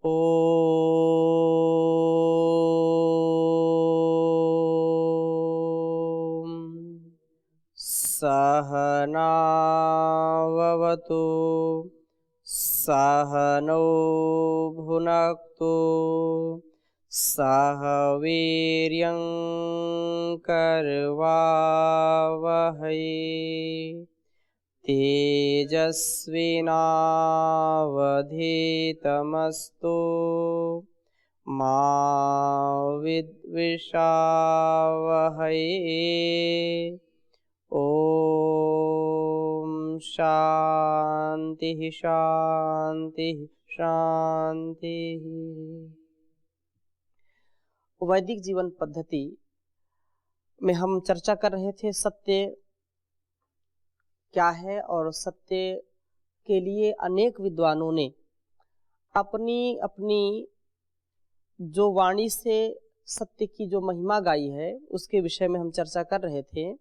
ॐ सहनाववतु सहनौ भुनक्तु सह वीर्यं करवावहै तेजस्विनावधीतमस्तु मा विद्विषावहै। ओम शांति शांति शांति। वैदिक जीवन पद्धति में हम चर्चा कर रहे थे सत्य क्या है, और सत्य के लिए अनेक विद्वानों ने अपनी अपनी जो वाणी से सत्य की जो महिमा गाई है उसके विषय में हम चर्चा कर रहे थे।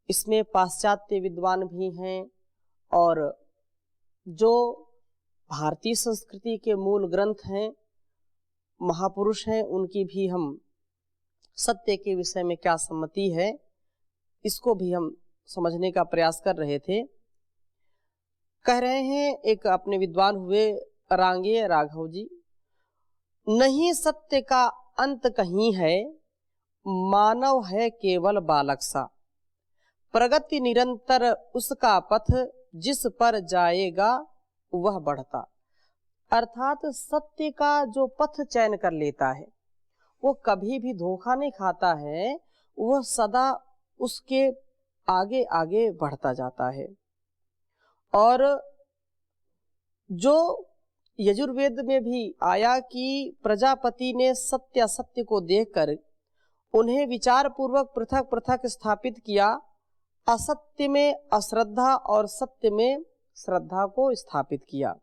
इसमें पाश्चात्य विद्वान भी हैं और जो भारतीय संस्कृति के मूल ग्रंथ हैं, महापुरुष हैं, उनकी भी हम सत्य के विषय में क्या सम्मति है इसको भी हम समझने का प्रयास कर रहे थे। कह रहे हैं एक अपने विद्वान हुए रांगे राघव जी, नहीं सत्य का अंत कहीं है, मानव है केवल बालक सा, प्रगति निरंतर उसका पथ, जिस पर जाएगा वह बढ़ता। अर्थात सत्य का जो पथ चयन कर लेता है वो कभी भी धोखा नहीं खाता है, वह सदा उसके आगे आगे बढ़ता जाता है। और जो यजुर्वेद में भी आया कि प्रजापति ने सत्य असत्य को देखकर उन्हें विचार पूर्वक पृथक पृथक स्थापित किया, असत्य में अश्रद्धा और सत्य में श्रद्धा को स्थापित किया।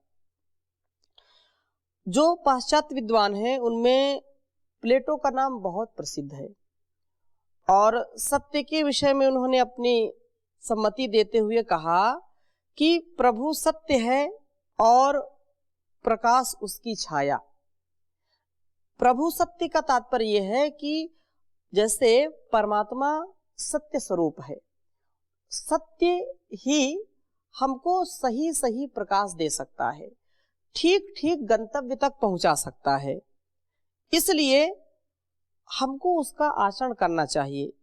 जो पाश्चात्य विद्वान हैं उनमें प्लेटो का नाम बहुत प्रसिद्ध है और सत्य के विषय में उन्होंने अपनी सम्मति देते हुए कहा कि प्रभु सत्य है और प्रकाश उसकी छाया। प्रभु सत्य का तात्पर्य यह है कि जैसे परमात्मा सत्य स्वरूप है, सत्य ही हमको सही सही प्रकाश दे सकता है, ठीक ठीक गंतव्य तक पहुंचा सकता है, इसलिए हमको उसका आचरण करना चाहिए।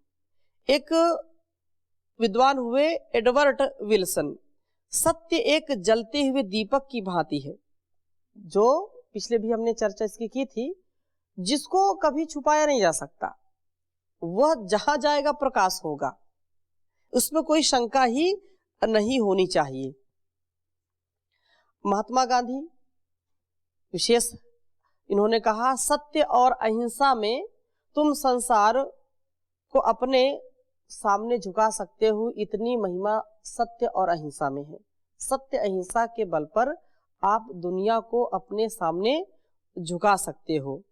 एक विद्वान हुए एडवर्ड विल्सन, सत्य एक जलते हुए दीपक की भांति है, जो पिछले भी हमने चर्चा इसकी की थी, जिसको कभी छुपाया नहीं जा सकता, वह जहां जाएगा प्रकाश होगा, उसमें कोई शंका ही नहीं होनी चाहिए। महात्मा गांधी विशेष इन्होंने कहा, सत्य और अहिंसा में तुम संसार को अपने सामने झुका सकते हो, इतनी महिमा सत्य और अहिंसा में है। सत्य अहिंसा के बल पर आप दुनिया को अपने सामने झुका सकते हो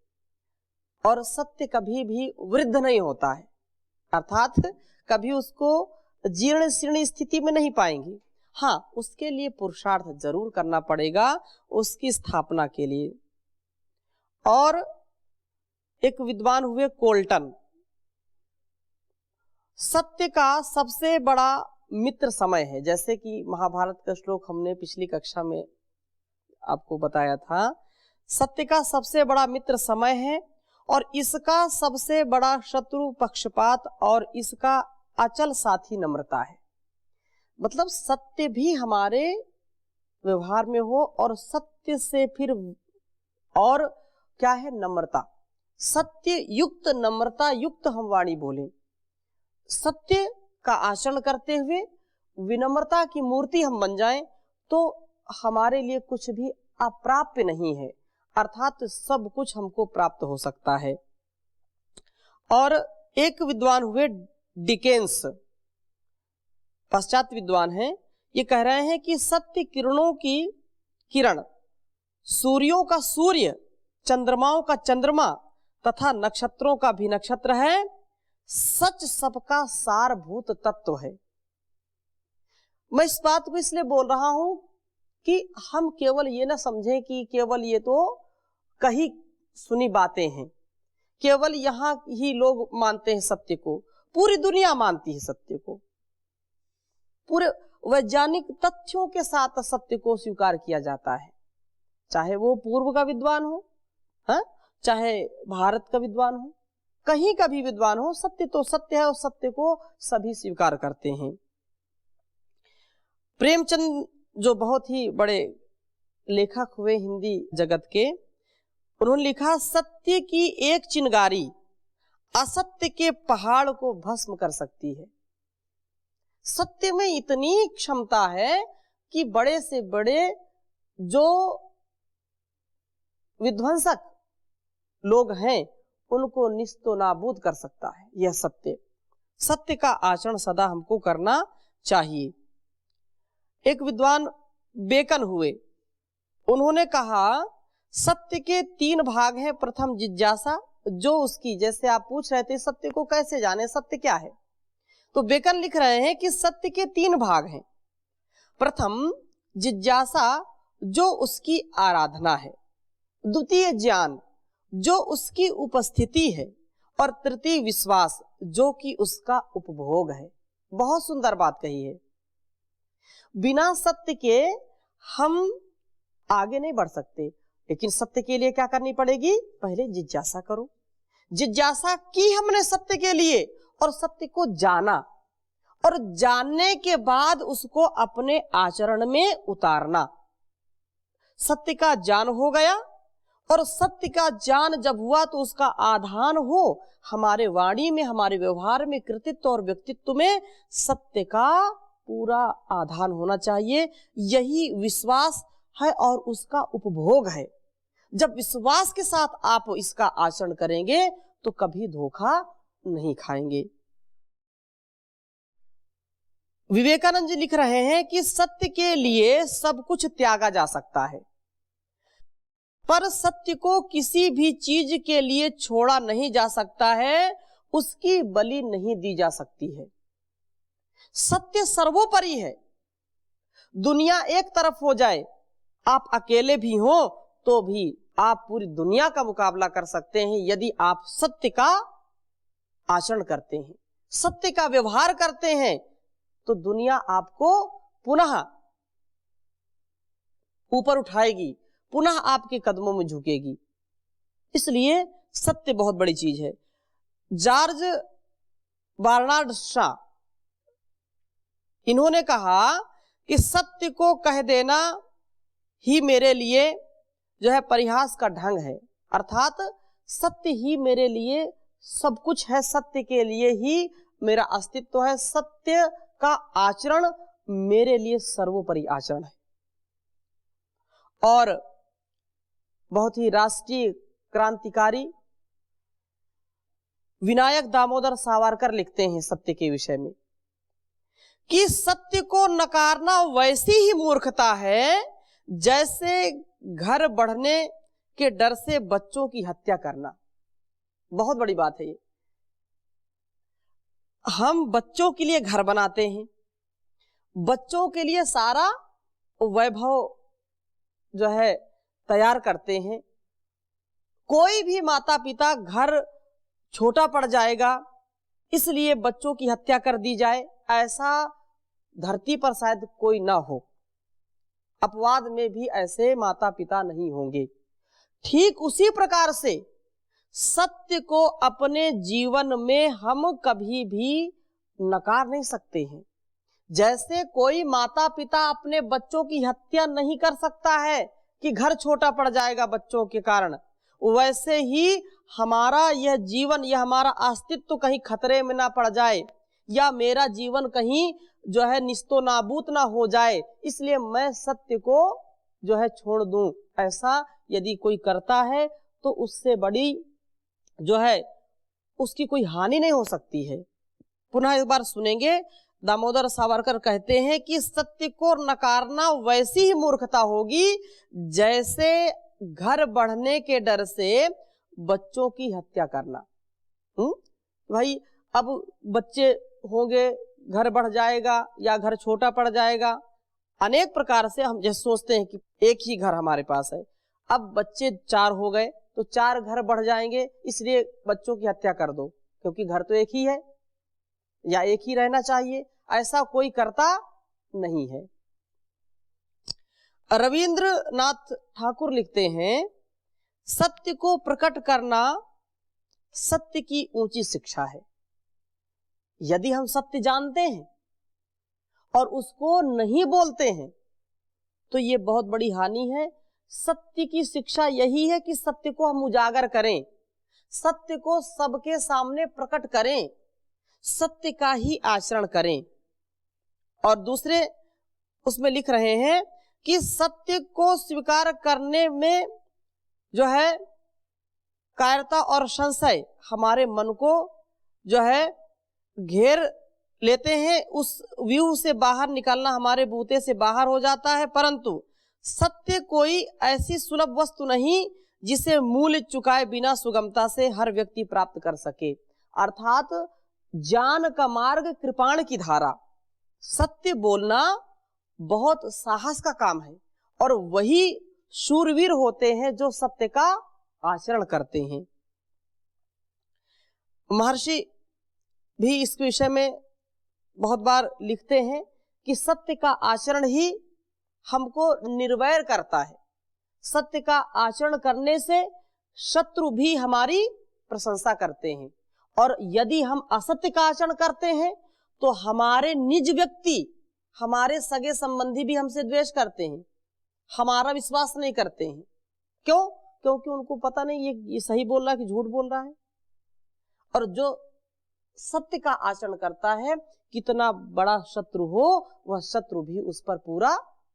और सत्य कभी भी वृद्ध नहीं होता है, अर्थात कभी उसको जीर्ण शीर्ण स्थिति में नहीं पाएंगे। हाँ, उसके लिए पुरुषार्थ जरूर करना पड़ेगा उसकी स्थापना के लिए। और एक विद्वान हुए कोल्टन, सत्य का सबसे बड़ा मित्र समय है, जैसे कि महाभारत का श्लोक हमने पिछली कक्षा में आपको बताया था, सत्य का सबसे बड़ा मित्र समय है और इसका सबसे बड़ा शत्रु पक्षपात और इसका अचल साथी नम्रता है। मतलब सत्य भी हमारे व्यवहार में हो और सत्य से फिर और क्या है, नम्रता, सत्य युक्त नम्रता युक्त हम वाणी बोलें, सत्य का आचरण करते हुए विनम्रता की मूर्ति हम बन जाएं तो हमारे लिए कुछ भी अप्राप्य नहीं है, अर्थात सब कुछ हमको प्राप्त हो सकता है। और एक विद्वान हुए डिकेंस, पाश्चात्य विद्वान हैं, ये कह रहे हैं कि सत्य किरणों की किरण, सूर्यों का सूर्य, चंद्रमाओं का चंद्रमा तथा नक्षत्रों का भी नक्षत्र है, सच सबका सारभूत तत्व है। मैं इस बात को इसलिए बोल रहा हूं कि हम केवल ये ना समझें कि केवल ये तो कही सुनी बातें हैं, केवल यहाँ ही लोग मानते हैं सत्य को, पूरी दुनिया मानती है सत्य को। पूरे वैज्ञानिक तथ्यों के साथ सत्य को स्वीकार किया जाता है, चाहे वो पूर्व का विद्वान हो, चाहे भारत का विद्वान हो, कहीं का भी विद्वान हो, सत्य तो सत्य है और सत्य को सभी स्वीकार करते हैं। प्रेमचंद जो बहुत ही बड़े लेखक हुए हिंदी जगत के, उन्होंने लिखा, सत्य की एक चिंगारी असत्य के पहाड़ को भस्म कर सकती है। सत्य में इतनी क्षमता है कि बड़े से बड़े जो विध्वंसक लोग हैं उनको निस्तो नाबूद कर सकता है यह सत्य। सत्य का आचरण सदा हमको करना चाहिए। एक विद्वान बेकन हुए, उन्होंने कहा सत्य के 3 भाग हैं। प्रथम जिज्ञासा, जो उसकी, जैसे आप पूछ रहे थे सत्य को कैसे जाने, सत्य क्या है, तो बेकन लिख रहे हैं कि सत्य के 3 भाग हैं। प्रथम जिज्ञासा, जो उसकी आराधना है। द्वितीय ज्ञान, जो उसकी उपस्थिति है। और तृतीय विश्वास, जो कि उसका उपभोग है। बहुत सुंदर बात कही है। बिना सत्य के हम आगे नहीं बढ़ सकते, लेकिन सत्य के लिए क्या करनी पड़ेगी, पहले जिज्ञासा करो। जिज्ञासा की हमने सत्य के लिए और सत्य को जाना, और जानने के बाद उसको अपने आचरण में उतारना। सत्य का ज्ञान हो गया, और सत्य का ज्ञान जब हुआ तो उसका आधान हो हमारे वाणी में, हमारे व्यवहार में, कृतित्व और व्यक्तित्व में सत्य का पूरा आधान होना चाहिए। यही विश्वास है और उसका उपभोग है। जब विश्वास के साथ आप इसका आचरण करेंगे तो कभी धोखा नहीं खाएंगे। विवेकानंद जी लिख रहे हैं कि सत्य के लिए सब कुछ त्यागा जा सकता है, पर सत्य को किसी भी चीज के लिए छोड़ा नहीं जा सकता है, उसकी बलि नहीं दी जा सकती है। सत्य सर्वोपरि है। दुनिया एक तरफ हो जाए, आप अकेले भी हो तो भी आप पूरी दुनिया का मुकाबला कर सकते हैं यदि आप सत्य का आचरण करते हैं, सत्य का व्यवहार करते हैं, तो दुनिया आपको पुनः ऊपर उठाएगी, पुनः आपके कदमों में झुकेगी। इसलिए सत्य बहुत बड़ी चीज है। जॉर्ज बर्नार्ड शॉ, इन्होंने कहा कि सत्य को कह देना ही मेरे लिए जो है परिहास का ढंग है। अर्थात सत्य ही मेरे लिए सब कुछ है, सत्य के लिए ही मेरा अस्तित्व है, सत्य का आचरण मेरे लिए सर्वोपरि आचरण है। और बहुत ही राष्ट्रीय क्रांतिकारी विनायक दामोदर सावरकर लिखते हैं सत्य के विषय में कि सत्य को नकारना वैसी ही मूर्खता है जैसे घर बढ़ने के डर से बच्चों की हत्या करना। बहुत बड़ी बात है ये। हम बच्चों के लिए घर बनाते हैं, बच्चों के लिए सारा वैभव जो है तैयार करते हैं। कोई भी माता पिता घर छोटा पड़ जाएगा इसलिए बच्चों की हत्या कर दी जाए, ऐसा धरती पर शायद कोई ना हो। अपवाद में भी ऐसे माता पिता नहीं होंगे। ठीक उसी प्रकार से सत्य को अपने जीवन में हम कभी भी नकार नहीं सकते हैं। जैसे कोई माता पिता अपने बच्चों की हत्या नहीं कर सकता है कि घर छोटा पड़ जाएगा बच्चों के कारण, वैसे ही हमारा यह जीवन, यह हमारा अस्तित्व कहीं खतरे में ना पड़ जाए, या मेरा जीवन कहीं जो है निस्तो नाबूद ना हो जाए, इसलिए मैं सत्य को जो है छोड़ दूं। ऐसा यदि कोई करता है तो उससे बड़ी जो है उसकी कोई हानि नहीं हो सकती है। पुनः एक बार सुनेंगे, दामोदर सावरकर कहते हैं कि सत्य को नकारना वैसी ही मूर्खता होगी जैसे घर बढ़ने के डर से बच्चों की हत्या करना। भाई अब बच्चे होंगे, घर बढ़ जाएगा या घर छोटा पड़ जाएगा, अनेक प्रकार से हम जैसे सोचते हैं कि एक ही घर हमारे पास है, अब बच्चे 4 हो गए तो 4 घर बढ़ जाएंगे, इसलिए बच्चों की हत्या कर दो, क्योंकि घर तो एक ही है या एक ही रहना चाहिए। ऐसा कोई करता नहीं है। रविंद्रनाथ ठाकुर लिखते हैं, सत्य को प्रकट करना सत्य की ऊंची शिक्षा है। यदि हम सत्य जानते हैं और उसको नहीं बोलते हैं तो ये बहुत बड़ी हानि है। सत्य की शिक्षा यही है कि सत्य को हम उजागर करें, सत्य को सबके सामने प्रकट करें, सत्य का ही आचरण करें। और दूसरे उसमें लिख रहे हैं कि सत्य को स्वीकार करने में जो है कायरता और संशय हमारे मन को जो है घेर लेते हैं, उस व्यू से बाहर निकलना हमारे बूते से बाहर हो जाता है। परंतु सत्य कोई ऐसी सुलभ वस्तु नहीं जिसे मूल्य चुकाए बिना सुगमता से हर व्यक्ति प्राप्त कर सके। अर्थात ज्ञान का मार्ग कृपाण की धारा। सत्य बोलना बहुत साहस का काम है और वही शूरवीर होते हैं जो सत्य का आचरण करते हैं। महर्षि भी इस विषय में बहुत बार लिखते हैं कि सत्य का आचरण ही हमको निर्वैर करता है। सत्य का आचरण करने से शत्रु भी हमारी प्रशंसा करते हैं, और यदि हम असत्य का आचरण करते हैं तो हमारे निज व्यक्ति, हमारे सगे संबंधी भी हमसे द्वेष करते हैं, हमारा विश्वास नहीं करते हैं। क्यों? क्योंकि उनको पता नहीं ये सही बोल रहा है कि झूठ बोल रहा है। और जो सत्य का आचरण करता है, कितना बड़ा शत्रु हो, वह शत्रु भी उस पर पूरा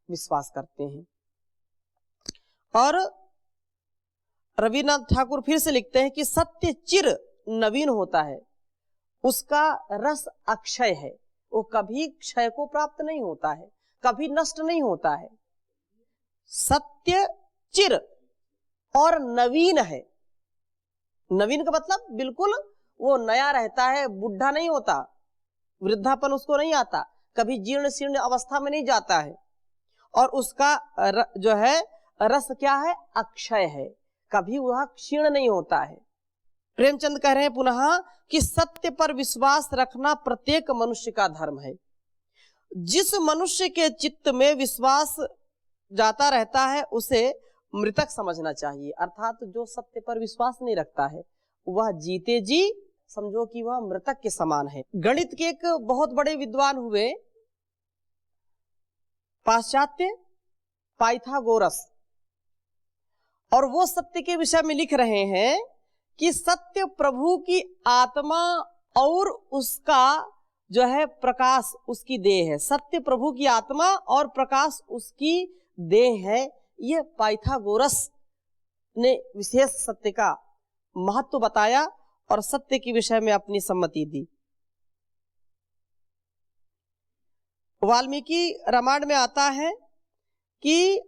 विश्वास करते हैं। और रविन्द्रनाथ ठाकुर फिर से लिखते हैं कि सत्य चिर नवीन होता है, उसका रस अक्षय है, वो कभी क्षय को प्राप्त नहीं होता है, कभी नष्ट नहीं होता है। सत्य चिर और नवीन है। नवीन का मतलब बिल्कुल वो नया रहता है, बुढ़ा नहीं होता, वृद्धापन उसको नहीं आता, कभी जीर्ण शीर्ण अवस्था में नहीं जाता है। और उसका जो है रस क्या है? अक्षय है, कभी वह क्षीण नहीं होता है। प्रेमचंद कह रहे हैं पुनः कि सत्य पर विश्वास रखना प्रत्येक मनुष्य का धर्म है। जिस मनुष्य के चित्त में विश्वास जाता रहता है उसे मृतक समझना चाहिए। अर्थात जो सत्य पर विश्वास नहीं रखता है वह जीते जी समझो कि वह मृतक के समान है। गणित के एक बहुत बड़े विद्वान हुए पाश्चात्य पाइथागोरस, और वो सत्य के विषय में लिख रहे हैं कि सत्य प्रभु की आत्मा और उसका जो है प्रकाश उसकी देह है। सत्य प्रभु की आत्मा और प्रकाश उसकी देह है। ये पाइथागोरस ने विशेष सत्य का महत्व बताया और सत्य के विषय में अपनी सम्मति दी। वाल्मीकि रामायण में आता है कि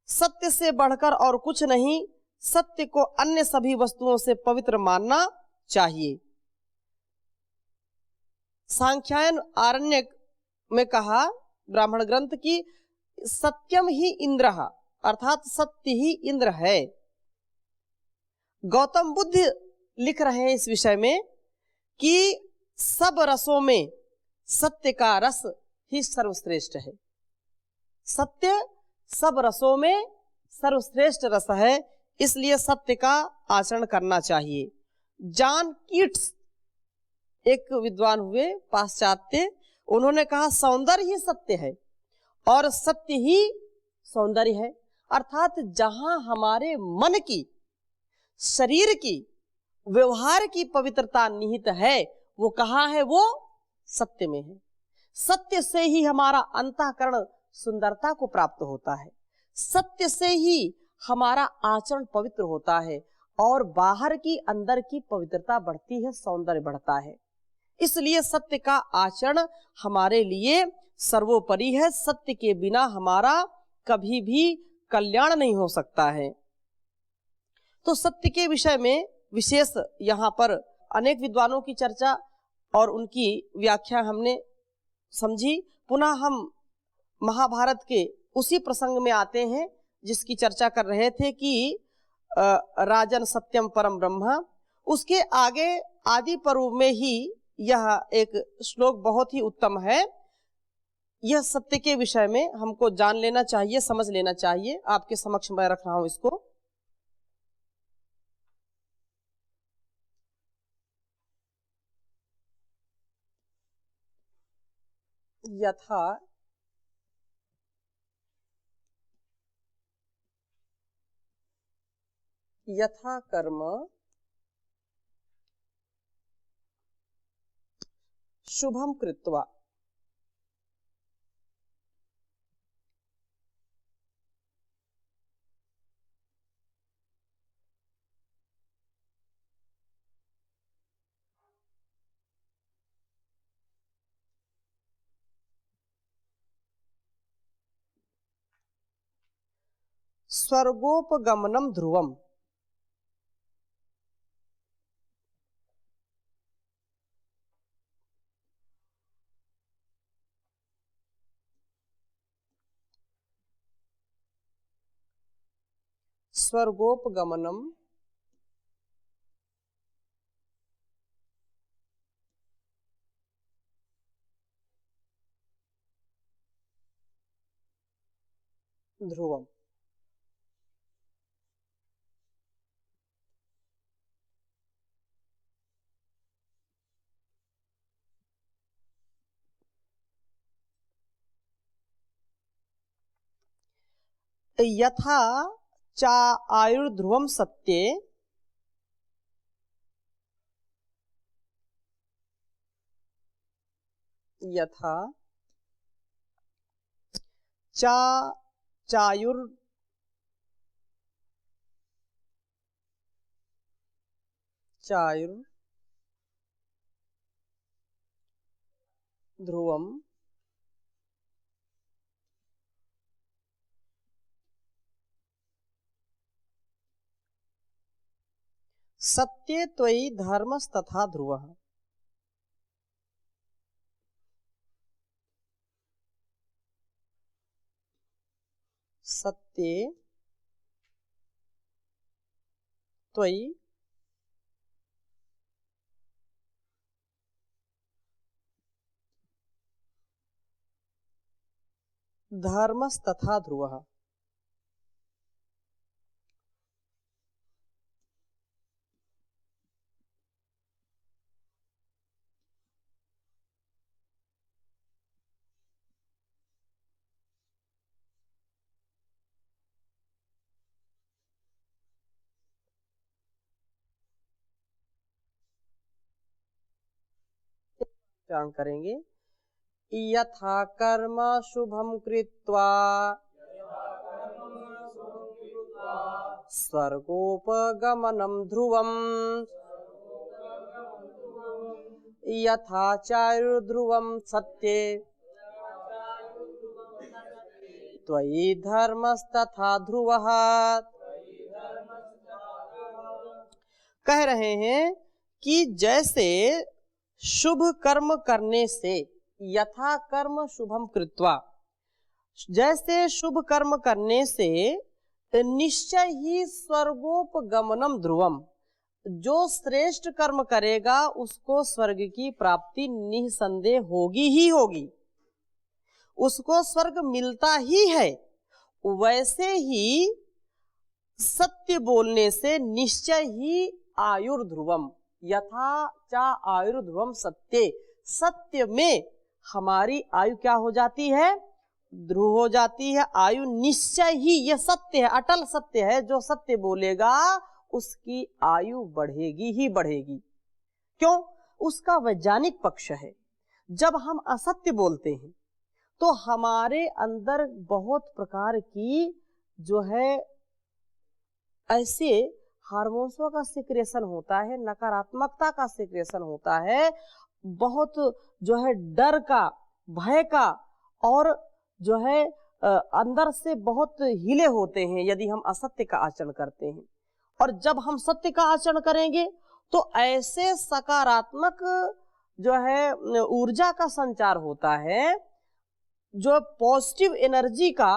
सत्य से बढ़कर और कुछ नहीं, सत्य को अन्य सभी वस्तुओं से पवित्र मानना चाहिए। सांख्यायन आरण्यक में कहा ब्राह्मण ग्रंथ की सत्यम ही इंद्र, अर्थात सत्य ही इंद्र है। गौतम बुद्ध लिख रहे हैं इस विषय में कि सब रसों में सत्य का रस ही सर्वश्रेष्ठ है। सत्य सब रसों में सर्वश्रेष्ठ रस है, इसलिए सत्य का आचरण करना चाहिए। जॉन कीट्स एक विद्वान हुए पाश्चात्य, उन्होंने कहा सौंदर्य ही सत्य है और सत्य ही सौंदर्य है। अर्थात जहां हमारे मन की, शरीर की, व्यवहार की पवित्रता निहित है वो कहाँ है? वो सत्य में है। सत्य से ही हमारा अंतःकरण सुंदरता को प्राप्त होता है, सत्य से ही हमारा आचरण पवित्र होता है और बाहर की अंदर की पवित्रता बढ़ती है, सौंदर्य बढ़ता है। इसलिए सत्य का आचरण हमारे लिए सर्वोपरि है। सत्य के बिना हमारा कभी भी कल्याण नहीं हो सकता है। तो सत्य के विषय में विशेष यहाँ पर अनेक विद्वानों की चर्चा और उनकी व्याख्या हमने समझी। पुनः हम महाभारत के उसी प्रसंग में आते हैं जिसकी चर्चा कर रहे थे कि राजन सत्यम परम ब्रह्म, उसके आगे आदि पर्व में ही यह एक श्लोक बहुत ही उत्तम है। यह सत्य के विषय में हमको जान लेना चाहिए, समझ लेना चाहिए। आपके समक्ष मैं रख रहा हूं इसको। यथा यथा कर्म शुभम कृत्वा, स्वर्गोपगमनम ध्रुवम। स्वर्गोपगमनम ध्रुवम। यथा चा आयुर्ध्रुवम सत्ये, यथा चा चायुर चायुर ध्रुवम सत्ये त्वयि धर्मस्तथा ध्रुवः। सत्ये त्वयि धर्मस्तथा ध्रुवः। उच्चारण करेंगे। यथा कर्म शुभम कृत्वा स्वर्गोपगमनम ध्रुवम, यथा चायुर्ध्रुवम सत्ये त्वयि धर्मस्तथा ध्रुवः। कह रहे हैं कि जैसे शुभ कर्म करने से, यथा कर्म शुभम कृत्वा, जैसे शुभ कर्म करने से निश्चय ही स्वर्गोपगमनम ध्रुवम, जो श्रेष्ठ कर्म करेगा उसको स्वर्ग की प्राप्ति निसंदेह होगी ही होगी, उसको स्वर्ग मिलता ही है। वैसे ही सत्य बोलने से निश्चय ही आयुर्ध्रुवम, यथा चा आयुर्ध्रुवम सत्य, सत्य में हमारी आयु क्या हो जाती है? ध्रुव हो जाती है। आयु निश्चय ही, यह सत्य है, अटल सत्य है। जो सत्य बोलेगा उसकी आयु बढ़ेगी ही बढ़ेगी। क्यों? उसका वैज्ञानिक पक्ष है। जब हम असत्य बोलते हैं तो हमारे अंदर बहुत प्रकार की जो है ऐसे हार्मोन्सों का सिक्रेशन होता है, नकारात्मकता का सिक्रेशन होता है, बहुत जो है डर का, भय का, और जो है अंदर से बहुत हिले होते हैं यदि हम असत्य का आचरण करते हैं। और जब हम सत्य का आचरण करेंगे तो ऐसे सकारात्मक जो है ऊर्जा का संचार होता है, जो पॉजिटिव एनर्जी का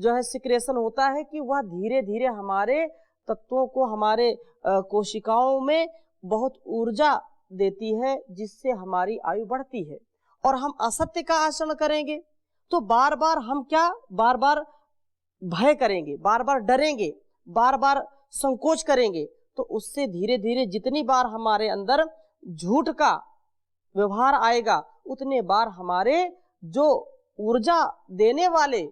जो है सिक्रेशन होता है कि वह धीरे धीरे हमारे तत्वों को, हमारे कोशिकाओं में बहुत ऊर्जा देती है, जिससे हमारी आयु बढ़ती है। और हम असत्य का आचरण करेंगे तो बार बार हम क्या, बार बार भय करेंगे, बार बार डरेंगे, बार बार संकोच करेंगे, तो उससे धीरे धीरे जितनी बार हमारे अंदर झूठ का व्यवहार आएगा, उतने बार हमारे जो ऊर्जा देने वाले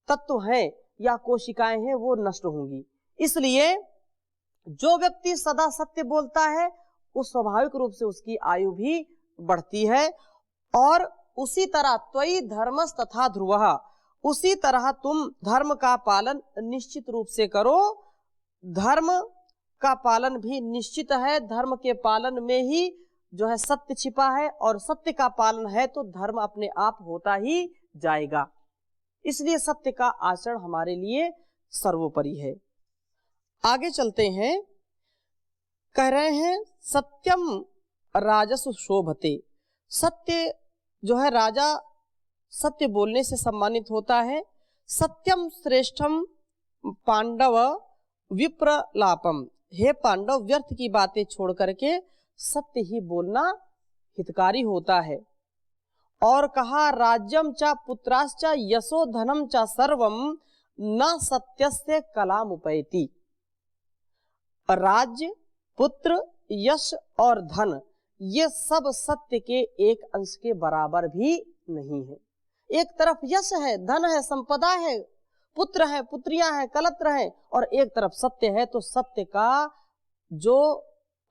तत्व हैं या कोशिकाएं हैं वो नष्ट होंगी। इसलिए जो व्यक्ति सदा सत्य बोलता है वो स्वाभाविक रूप से उसकी आयु भी बढ़ती है। और उसी तरह त्वयि धर्मस् तथा ध्रुवः, उसी तरह तुम धर्म का पालन निश्चित रूप से करो। धर्म का पालन भी निश्चित है, धर्म के पालन में ही जो है सत्य छिपा है, और सत्य का पालन है तो धर्म अपने आप होता ही जाएगा। इसलिए सत्य का आचरण हमारे लिए सर्वोपरि है। आगे चलते हैं, कह रहे हैं सत्यम राजसु शोभते। सत्य जो है, राजा सत्य बोलने से सम्मानित होता है। सत्यम श्रेष्ठम पांडव विप्रलापम, हे पांडव व्यर्थ की बातें छोड़ करके सत्य ही बोलना हितकारी होता है। और कहा राज्यम च पुत्राश्च यशो धनम च सर्वम न सत्यस्य कलामुपैति। राज्य, पुत्र, यश और धन ये सब सत्य के एक अंश के बराबर भी नहीं है। एक तरफ यश है, धन है, संपदा है, पुत्र है, पुत्रियां हैं, कलत्र हैं, और एक तरफ सत्य है, तो सत्य का जो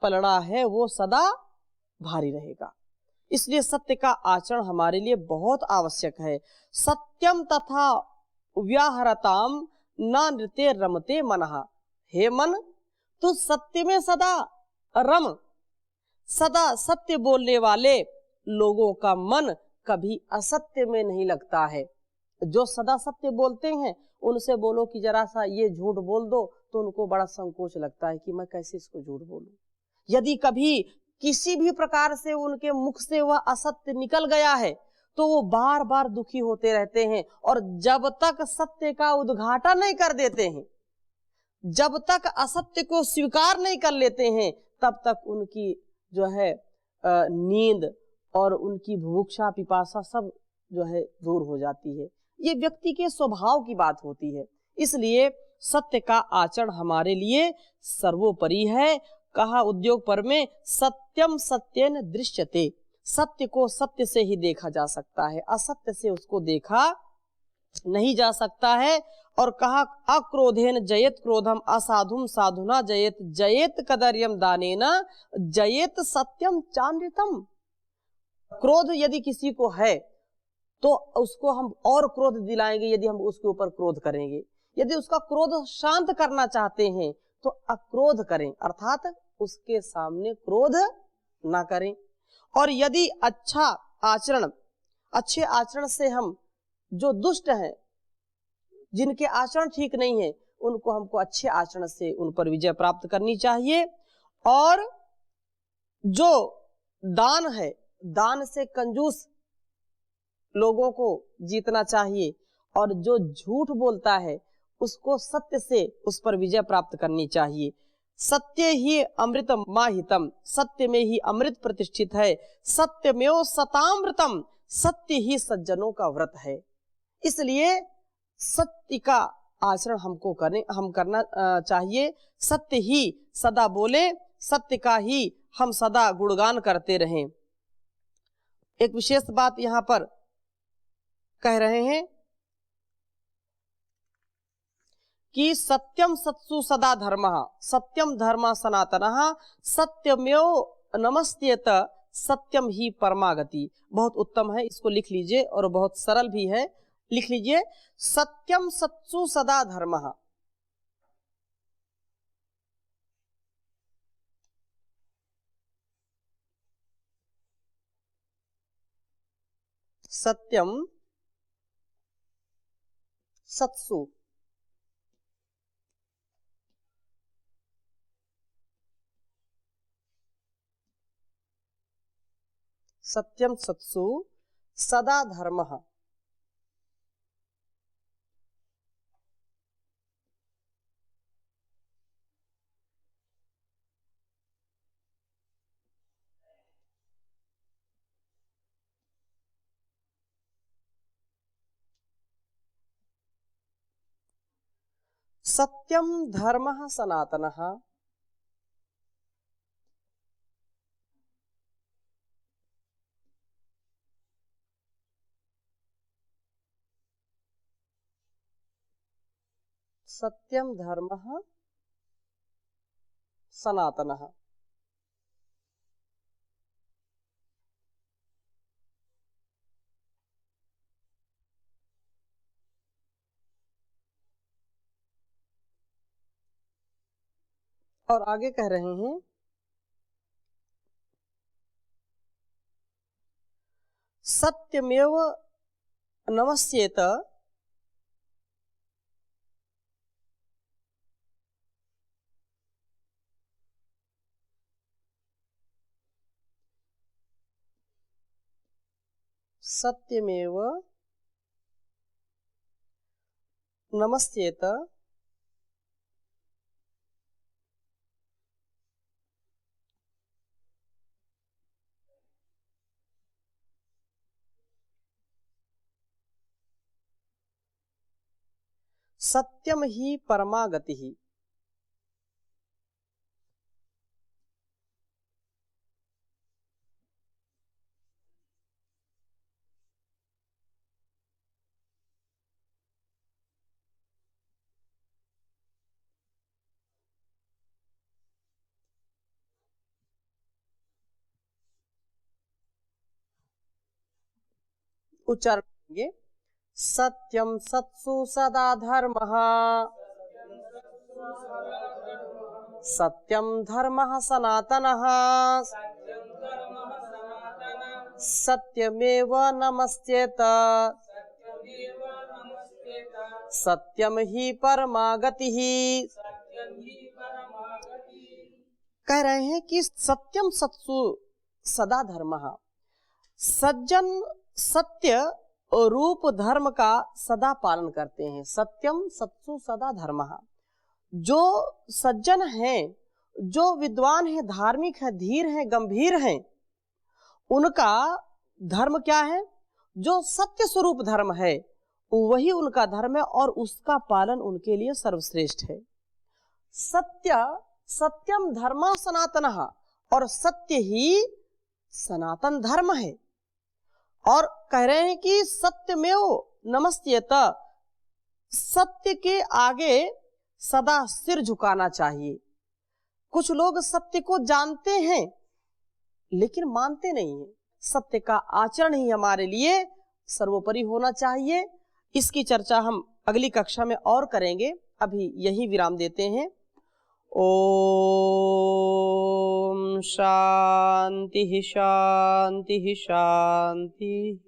पलड़ा है वो सदा भारी रहेगा। इसलिए सत्य का आचरण हमारे लिए बहुत आवश्यक है। सत्यम तथा व्याहरताम न नृत्य रमते मनः। हे मन, तू सत्य में सदा रम। सदा सत्य बोलने वाले लोगों का मन कभी असत्य में नहीं लगता है। जो सदा सत्य बोलते हैं उनसे बोलो कि जरा सा ये झूठ बोल दो, तो उनको बड़ा संकोच लगता है कि मैं कैसे इसको झूठ बोलूं। यदि कभी किसी भी प्रकार से उनके मुख से वह असत्य निकल गया है तो वो बार बार दुखी होते रहते हैं, और जब तक सत्य का उद्घाटन नहीं कर देते हैं, जब तक असत्य को स्वीकार नहीं कर लेते हैं, तब तक उनकी जो है नींद और उनकी बुभुक्षा, पिपासा सब जो है दूर हो जाती है। ये व्यक्ति के स्वभाव की बात होती है। इसलिए सत्य का आचरण हमारे लिए सर्वोपरि है। कहा उद्योग पर्व में सत्यम सत्येन दृश्यते। सत्य को सत्य से ही देखा जा सकता है, असत्य से उसको देखा नहीं जा सकता है। और कहा अक्रोधेन जयेत क्रोधम असाधुम साधुना जयेत, जयेत कदर्यम दानेन जयेत सत्यम चांद्रितम। क्रोध यदि किसी को है तो उसको हम और क्रोध दिलाएंगे यदि हम उसके ऊपर क्रोध करेंगे। यदि उसका क्रोध शांत करना चाहते हैं तो अक्रोध करें, अर्थात उसके सामने क्रोध ना करें। और यदि अच्छा आचरण, अच्छे आचरण से हम जो दुष्ट हैं, जिनके आचरण ठीक नहीं है, उनको हमको अच्छे आचरण से उन पर विजय प्राप्त करनी चाहिए। और जो दान है, दान से कंजूस लोगों को जीतना चाहिए, और जो झूठ बोलता है उसको सत्य से उस पर विजय प्राप्त करनी चाहिए। सत्य ही अमृतम माहितम, सत्य में ही अमृत प्रतिष्ठित है। सत्यमेव सतामृतम, सत्य ही सज्जनों का व्रत है। इसलिए सत्य का आचरण हम करना चाहिए। सत्य ही सदा बोले, सत्य का ही हम सदा गुणगान करते रहें। एक विशेष बात यहाँ पर कह रहे हैं कि सत्यम सत्सु सदा धर्मः, सत्यम धर्म सनातनः, सत्यमेव नमस्त्येत, सत्यम ही परमागति। बहुत उत्तम है, इसको लिख लीजिए, और बहुत सरल भी है। लिख लीजिए, सत्यम सत्सु सदा धर्मः। सत्यम सत्सु सत्यम सत्सु सदा धर्मः। सत्यम धर्मः सनातनः सत्यम धर्मः सनातनः। और आगे कह रहे हैं सत्यमेव नमस्येत सत्यमेव नमस्येत सत्यम ही परमा गतिः। उच्चारण करेंगे सत्यम सत्सु सदा धर्मः सत्यम धर्मः सनातनः सत्यमेव नमस्येत सत्यम ही परमा गतिः। कह रहे हैं कि सत्यम सत्सु सदा धर्मः, सज्जन सत्य और रूप धर्म का सदा पालन करते हैं। सत्यम सत्सु सदा धर्मः, जो सज्जन हैं, जो विद्वान हैं, धार्मिक हैं, धीर हैं, गंभीर हैं, उनका धर्म क्या है? जो सत्य स्वरूप धर्म है वही उनका धर्म है और उसका पालन उनके लिए सर्वश्रेष्ठ है। सत्य सत्यम धर्म सनातनः, और सत्य ही सनातन धर्म है। और कह रहे हैं कि सत्यमेव नमस्येत, सत्य के आगे सदा सिर झुकाना चाहिए। कुछ लोग सत्य को जानते हैं लेकिन मानते नहीं हैं। सत्य का आचरण ही हमारे लिए सर्वोपरि होना चाहिए। इसकी चर्चा हम अगली कक्षा में और करेंगे। अभी यही विराम देते हैं। ओम शांति शांति शांति।